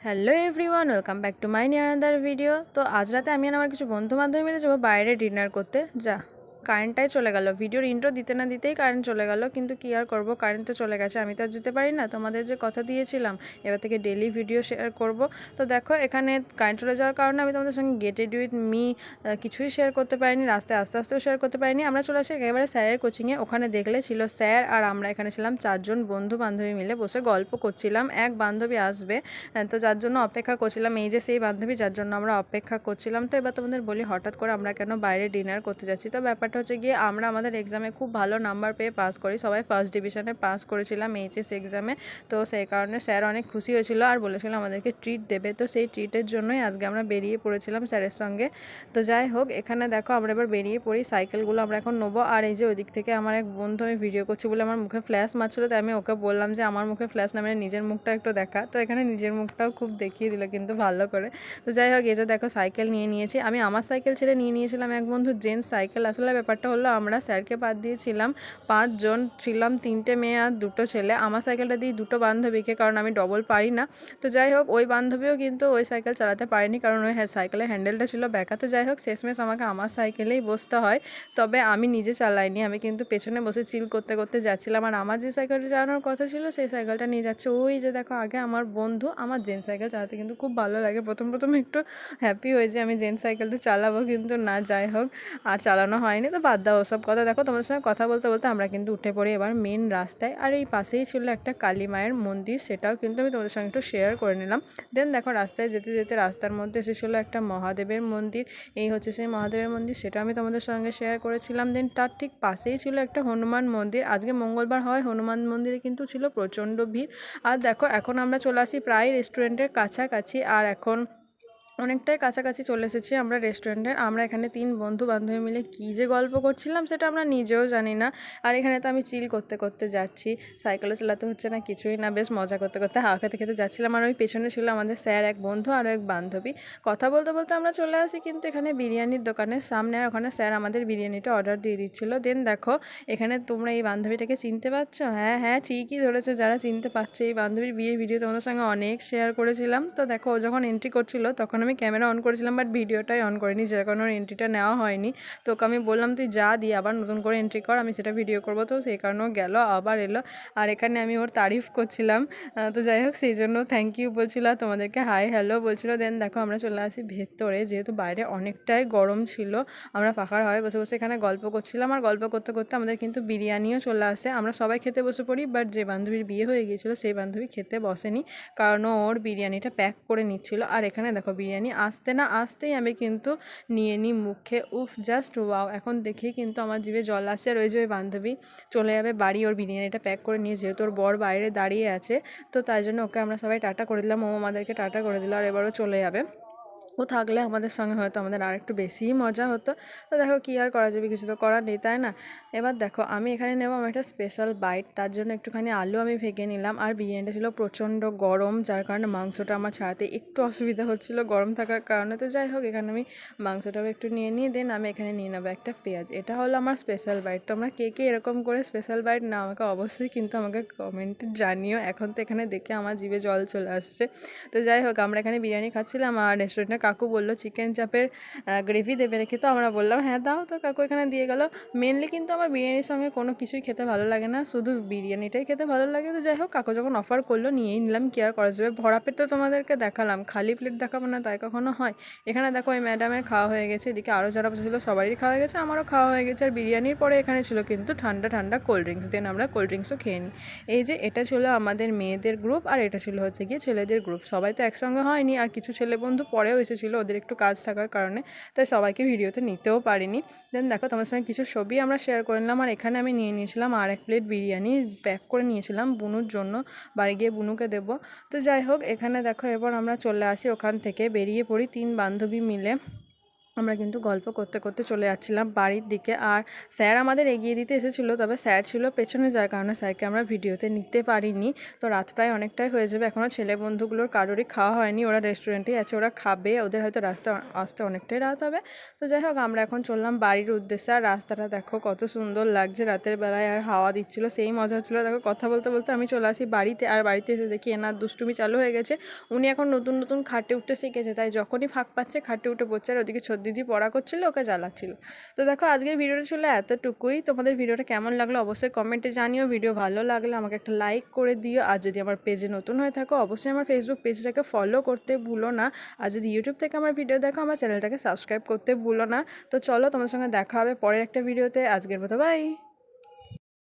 Hello everyone, welcome back to my new another video. তো আজ রাতে আমি আর আমার কিছু বন্ধু বান্ধবী মিলে যাবো বাইরে ডিনার করতে। কারেন্টটাই চলে গেল, ভিডিওর ইন্ট্রো দিতে না দিতেই কারেন্ট চলে গেল। কিন্তু কি আর করবো, কারেন্ট তো চলে গেছে, আমি তো আর যেতে পারি না। তোমাদের যে কথা দিয়েছিলাম এবার থেকে ডেলি ভিডিও শেয়ার করব। তো দেখো এখানে কারেন্ট চলে যাওয়ার কারণে আমি তোমাদের সঙ্গে গেটেড উইথ মি কিছুই শেয়ার করতে পারিনি, রাস্তায় আস্তে আস্তেও শেয়ার করতে পারিনি। আমরা চলে আসি একেবারে স্যারের কোচিংয়ে। ওখানে দেখলে ছিল স্যার আর আমরা এখানে ছিলাম চারজন বন্ধু বান্ধবী মিলে বসে গল্প করছিলাম। এক বান্ধবী আসবে, তো যার জন্য অপেক্ষা করছিলাম। এই যে সেই বান্ধবী যার জন্য আমরা অপেক্ষা করছিলাম। তো এবার তোমাদের বলি হঠাৎ করে আমরা কেন বাইরে ডিনার করতে যাচ্ছি। তো ব্যাপারটা হচ্ছে গিয়ে আমরা আমাদের এক্সামে খুব ভালো নাম্বার পেয়ে পাস করি, সবাই ফার্স্ট ডিভিশনে পাস করেছিলাম এইচএস এক্সামে। তো সেই কারণে স্যার অনেক খুশি হয়েছিল আর বলেছিল আমাদেরকে ট্রিট দেবে। তো সেই ট্রিটের জন্যই আজকে আমরা বেরিয়ে পড়েছিলাম স্যারের সঙ্গে। তো যাই হোক, এখানে দেখো আমরা এবার বেরিয়ে পড়ি, সাইকেলগুলো আমরা এখন নেবো। আর এই যে ওইদিক থেকে আমার এক বন্ধু, আমি ভিডিও করছি বলে আমার মুখে ফ্ল্যাশ মারছিল, তাই আমি ওকে বললাম যে আমার মুখে ফ্ল্যাশ না মেরে নিজের মুখটা একটু দেখা। তো এখানে নিজের মুখটাও খুব দেখিয়ে দিল কিন্তু ভালো করে। তো যাই হোক, এই যে দেখো সাইকেল নিয়ে নিয়েছি আমি, আমার সাইকেল ছেড়ে নিয়ে নিয়েছিলাম এক বন্ধু জেন্টস সাইকেল। আসলে ব্যাপারটা হলো আমরা স্যারকে বাদ দিয়েছিলাম, 5 জন ছিলাম, 3টে মেয়ে আর 2টো ছেলে। আমার সাইকেলটা দিই 2টো বান্ধবীকে, কারণ আমি ডবল পারি না। তো যাই হোক, ওই বান্ধবীও কিন্তু ওই সাইকেল চালাতে পারেনি, কারণ ওই সাইকেলের হ্যান্ডেলটা ছিল ব্যাকা। তো যাই হোক, শেষমেশ আমাকে আমার সাইকেলেই বসতে হয়। তবে আমি নিজে চালাইনি, আমি কিন্তু পেছনে বসে চিল করতে করতে যাচ্ছিলাম। আর আমার যে সাইকেলটা চালানোর কথা ছিল সেই সাইকেলটা নিয়ে যাচ্ছে ওই যে দেখো আগে আমার বন্ধু। আমার জেন্টস সাইকেল চালাতে কিন্তু খুব ভালো লাগে, প্রথম প্রথম একটু হ্যাপি হয়েছে আমি জেন্টস সাইকেলটা চালাবো, কিন্তু না, যাই হোক আর চালানো হয়নি। তো বাদ দাও ওসব কথা। দেখো তোমাদের সঙ্গে কথা বলতে বলতে আমরা কিন্তু উঠে পড়ি এবার মেন রাস্তায়। আর এই পাশেই ছিল একটা কালী মায়ের মন্দির, সেটাও কিন্তু আমি তোমাদের সঙ্গে একটু শেয়ার করে নিলাম। দেন দেখো রাস্তায় যেতে যেতে রাস্তার মধ্যে এসেছিলো একটা মহাদেবের মন্দির। এই হচ্ছে সেই মহাদেবের মন্দির, সেটা আমি তোমাদের সঙ্গে শেয়ার করেছিলাম। দেন তার ঠিক পাশেই ছিল একটা হনুমান মন্দির। আজকে মঙ্গলবার হয়, হনুমান মন্দিরে কিন্তু ছিল প্রচণ্ড ভিড়। আর দেখো এখন আমরা চলে আসি প্রায় রেস্টুরেন্টের কাছাকাছি, আর এখন অনেকটাই কাছাকাছি চলে এসেছি আমরা রেস্টুরেন্টের। আমরা এখানে 3 বন্ধু বান্ধবী মিলে কী যে গল্প করছিলাম সেটা আমরা নিজেও জানি না। আর এখানে তো আমি চিল করতে করতে যাচ্ছি, সাইকেলও চালাতে হচ্ছে না, কিছুই না, বেশ মজা করতে করতে হাওয়া খেতে খেতে যাচ্ছিলাম। আর ওই পেছনে ছিল আমাদের স্যার, এক বন্ধু আর এক বান্ধবী। কথা বলতে বলতে আমরা চলে আসি কিন্তু এখানে বিরিয়ানির দোকানের সামনে, আর ওখানে স্যার আমাদের বিরিয়ানিটা অর্ডার দিয়ে দিচ্ছিল। দেন দেখো এখানে তোমরা এই বান্ধবীটাকে চিনতে পারছো? হ্যাঁ হ্যাঁ, ঠিকই ধরেছো, যারা চিনতে পারছে, এই বান্ধবীর বিয়ের ভিডিও তোমাদের সঙ্গে অনেক শেয়ার করেছিলাম। তো দেখো ও যখন এন্ট্রি করছিল তখন আমি ক্যামেরা অন করেছিলাম, বাট ভিডিওটাই অন করিনি, যে কারণে ওর এন্ট্রিটা নেওয়া হয়নি। তো ওকে আমি বললাম তুই যা দিয়ে আবার নতুন করে এন্ট্রি কর, আমি সেটা ভিডিও করবো। তো সেই কারণেও গেল, আবার এলো। আর এখানে আমি ওর তারিফ করছিলাম। তো যাই হোক, সেই জন্য থ্যাংক ইউ বলছিল, আর তোমাদেরকে হাই হ্যালো বলছিল। দেন দেখো আমরা চলে আসি ভেতরে, যেহেতু বাইরে অনেকটাই গরম ছিল, আমরা পাখার হাওয়ায় বসে বসে এখানে গল্প করছিলাম। আর গল্প করতে করতে আমাদের কিন্তু বিরিয়ানিও চলে আসে, আমরা সবাই খেতে বসে পড়ি। বাট যে বান্ধবীর বিয়ে হয়ে গিয়েছিল সেই বান্ধবী খেতে বসেনি, কারণ ওর বিরিয়ানিটা প্যাক করে নিচ্ছিল। আর এখানে দেখো বিরিয়ানি আসতে না আসতেই আমি কিন্তু নিয়ে নিই মুখে। উফ, জাস্ট ওয়াও, এখন দেখেই কিন্তু আমার জিভে জল আসছে। আর ওই যে ওই বান্ধবী চলে যাবে বাড়ি ওর বিরিয়ানিটা প্যাক করে নিয়ে, যেহেতু ওর বর বাইরে দাঁড়িয়ে আছে। তো তাই জন্য ওকে আমরা সবাই টাটা করে দিলাম, ও আমাদেরকে টাটা করে দিল, আর এবারও চলে যাবে। ও থাকলে আমাদের সঙ্গে হয়তো আমাদের আর একটু বেশিই মজা হতো। তো দেখো কী আর করা যাবে, কিছু তো করার নেই, তাই না? এবার দেখো আমি এখানে নেব আমার একটা স্পেশাল বাইট, তার জন্য একটুখানি আলু আমি ভেঙে নিলাম। আর বিরিয়ানিটা ছিল প্রচণ্ড গরম, যার কারণে মাংসটা আমার ছাড়াতে একটু অসুবিধা হচ্ছিলো গরম থাকার কারণে। তো যাই হোক, এখানে আমি মাংসটাও একটু নিয়ে নিই। দেন আমি এখানে নিয়ে নেবো একটা পেঁয়াজ। এটা হলো আমার স্পেশাল বাইট। তোমরা কে কে এরকম করে স্পেশাল বাইট না আমাকে অবশ্যই কিন্তু আমাকে কমেন্টে জানিও। এখন তো এখানে দেখে আমার জিভে জল চলে আসছে। তো যাই হোক, আমরা এখানে বিরিয়ানি খাচ্ছিলাম, আর রেস্টুরেন্টের কাকু বললো চিকেন চাপের গ্রেভি দেবে নাকি। তো আমরা বললাম হ্যাঁ দাও। তো কাকু এখানে দিয়ে গেল। মেনলি কিন্তু আমার বিরিয়ানির সঙ্গে কোনো কিছুই খেতে ভালো লাগে না, শুধু বিরিয়ানিটাই খেতে ভালো লাগে। তো যাই হোক, কাকু যখন অফার করলো নিয়েই নিলাম, কি আর করা যাবে। ভরা পেট তো তোমাদেরকে দেখালাম, খালি প্লেট দেখাবো না তাই কখনো হয়? এখানে দেখো ওই ম্যাডামের খাওয়া হয়ে গেছে, এদিকে আরও যারা বসেছিল সবারই খাওয়া হয়ে গেছে, আমারও খাওয়া হয়ে গেছে। আর বিরিয়ানির পরে এখানে ছিল কিন্তু ঠান্ডা ঠান্ডা কোল্ড ড্রিঙ্কস। দেন আমরা কোল্ড ড্রিঙ্কসও খেয়ে নিই। এই যে এটা ছিল আমাদের মেয়েদের গ্রুপ, আর এটা ছিল হচ্ছে গিয়ে ছেলেদের গ্রুপ। সবাই তো একসঙ্গে হয়নি, আর কিছু ছেলে বন্ধু পরেও এসেছিলো, ওদের একটু কাজ থাকার কারণে, তাই সবাইকে ভিডিওতে নিতেও পারিনি। দেন দেখো তোমার সঙ্গে কিছু ছবি আমরা শেয়ার করে নিলাম। আর এখানে আমি নিয়ে নিয়েছিলাম আর 1 প্লেট বিরিয়ানি, প্যাক করে নিয়েছিলাম বুনুর জন্য, বাড়ি গিয়ে বুনুকে দেবো। তো যাই হোক, এখানে দেখো এবার আমরা চলে আসি ওখান থেকে, বেরিয়ে পড়ি 3 বান্ধবী মিলে। আমরা কিন্তু গল্প করতে করতে চলে যাচ্ছিলাম বাড়ির দিকে। আর স্যার আমাদের এগিয়ে দিতে এসেছিলো, তবে স্যার ছিল পেছনে, যার কারণে স্যারকে আমরা ভিডিওতে নিতে পারিনি। তো রাত প্রায় অনেকটাই হয়ে যাবে, এখনও ছেলে বন্ধুগুলোর কারোরই খাওয়া হয়নি, ওরা রেস্টুরেন্টেই আছে, ওরা খাবে, ওদের হয়তো রাস্তা আসতে অনেকটাই রাত হবে। তো যাই হোক, আমরা এখন চললাম বাড়ির উদ্দেশ্যে। আর রাস্তাটা দেখো কত সুন্দর লাগছে রাতের বেলায়, আর হাওয়া দিচ্ছিলো, সেই মজা হচ্ছিলো। দেখো কথা বলতে বলতে আমি চলে আসি বাড়িতে, আর বাড়িতে এসে দেখি এনার দুষ্টুমি চালু হয়ে গেছে। উনি এখন নতুন নতুন খাটে উঠতে শিখেছে, তাই যখনই ফাঁক পাচ্ছে খাটে উঠে পড়ছে, আর ওদিকে দিদি পড়া করছিল, ওকে জ্বালাচ্ছিল। তো দেখো আজকের ভিডিওটা ছিল এতটুকুই। তোমাদের ভিডিওটা কেমন লাগলো অবশ্যই কমেন্টে জানিও। ভিডিও ভালো লাগলে আমাকে একটা লাইক করে দিও, আর যদি আমার পেজে নতুন হয়ে থাকো অবশ্যই আমার ফেসবুক পেজটাকে ফলো করতে ভুলো না। আর যদি ইউটিউব থেকে আমার ভিডিও দেখো, আমার চ্যানেলটাকে সাবস্ক্রাইব করতে ভুলো না। তো চলো, তোমার সঙ্গে দেখা হবে পরের একটা ভিডিওতে। আজকের মতো বাই।